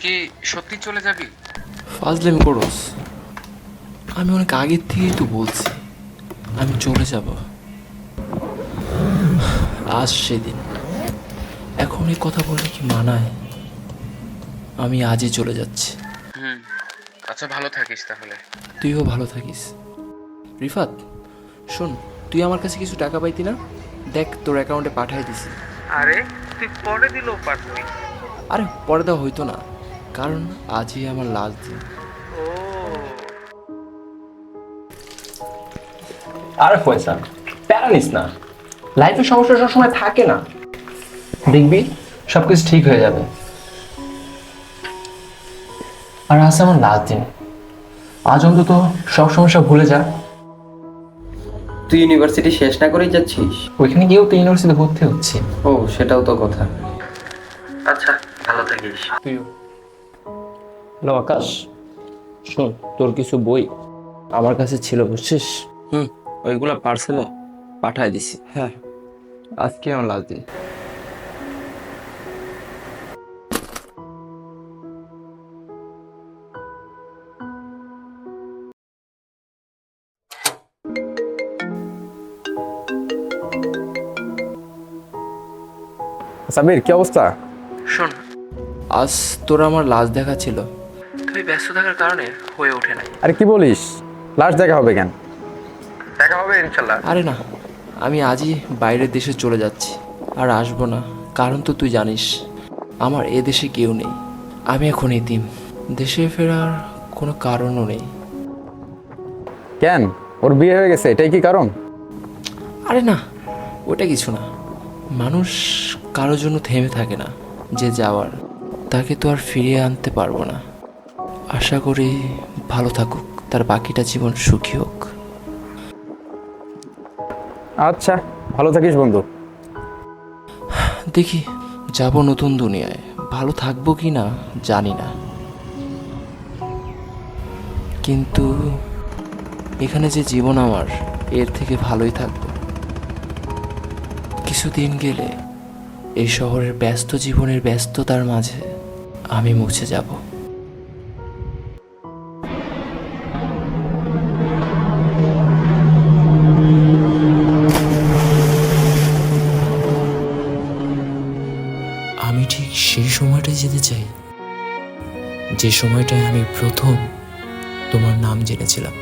কি সত্যি চলে যাবি? ফাজলামি করস? আমি অনেক আগের থেকেই তো বলছি আমি চলে যাব। আজ সেদিন, এখন এই কথা বললে কি মানায়? আমি আজই চলে যাচ্ছি। হুম, আচ্ছা ভালো থাকিস তাহলে। তুইও ভালো থাকিস। রিফাত, শোন, তুই আমার কাছে কিছু টাকা পাইতি না? দেখ, তোর অ্যাকাউন্টে পাঠিয়ে দিছি। আরে তুই পরে দিলেও পারতি। আরে পরে দেওয়া হইতো না, কারণ আজই আমার লাস্ট দিন। ও, আরে ফয়সাল, প্যারা নিস না। লাইফে সমস্যা সবসময় থাকে না, দেখবি সবকিছু ঠিক হয়ে যাবে। আর আজ আমার লাস্ট দিন, আজ অন্তত সব সমস্যা ভুলে যা। তুই ইউনিভার্সিটি শেষ না করেই যাচ্ছিস? ওইখানে গিয়েও তো ইউনিভার্সিটি ভর্তি হচ্ছে। ও, সেটাও তো কথা। আচ্ছা, ভালো থাকিস। তুইও। হ্যালো আকাশ, শোন, তোর কিছু বই আমার কাছে ছিল, বুঝছিস? ওইগুলা পার্সেলে পাঠায় দিছি। হ্যাঁ, আজকে আমার লাস্ট দিন। সামির, কি অবস্থা? শোন, আজ তোর আমার লাস্ট দেখা ছিল, তুই ব্যস্ত থাকার কারণে হয়ে ওঠে নাই। আরে কি বলিস, লাস্ট দেখা হবে কেন? দেখা হবে ইনশাল্লাহ। আরে না, আমি আজই বাইরের দেশে চলে যাচ্ছি, আর আসবো না। কারণ তো তুই জানিস, আমার এ দেশে কেউ নেই। আমি এখন এতিম, দেশে ফেরার কোনো কারণও নেই। কেন, ওর বিয়ে হয়ে গেছে, এটাই কি কারণ? আরে না, ওটা কিছু না। মানুষ কারোর জন্য থেমে থাকে না, যে যাওয়ার তাকে তো আর ফিরিয়ে আনতে পারবো না। আশা করি ভালো থাকুক, তার বাকিটা জীবন সুখী হোক। আচ্ছা, ভালো থাকিস বন্ধু। দেখি, যাব নতুন দুনিয়ায়, ভালো থাকবো কি না জানি না, কিন্তু এখানে যে জীবন আমার, এর থেকে ভালোই থাকবো। কিছুদিন গেলে এই শহরের ব্যস্ত জীবনের ব্যস্ততার মাঝে আমি মুছে যাব। আমি ঠিক সেই সময়টায় যেতে চাই, যে সময়টায় আমি প্রথম তোমার নাম জেনেছিলাম।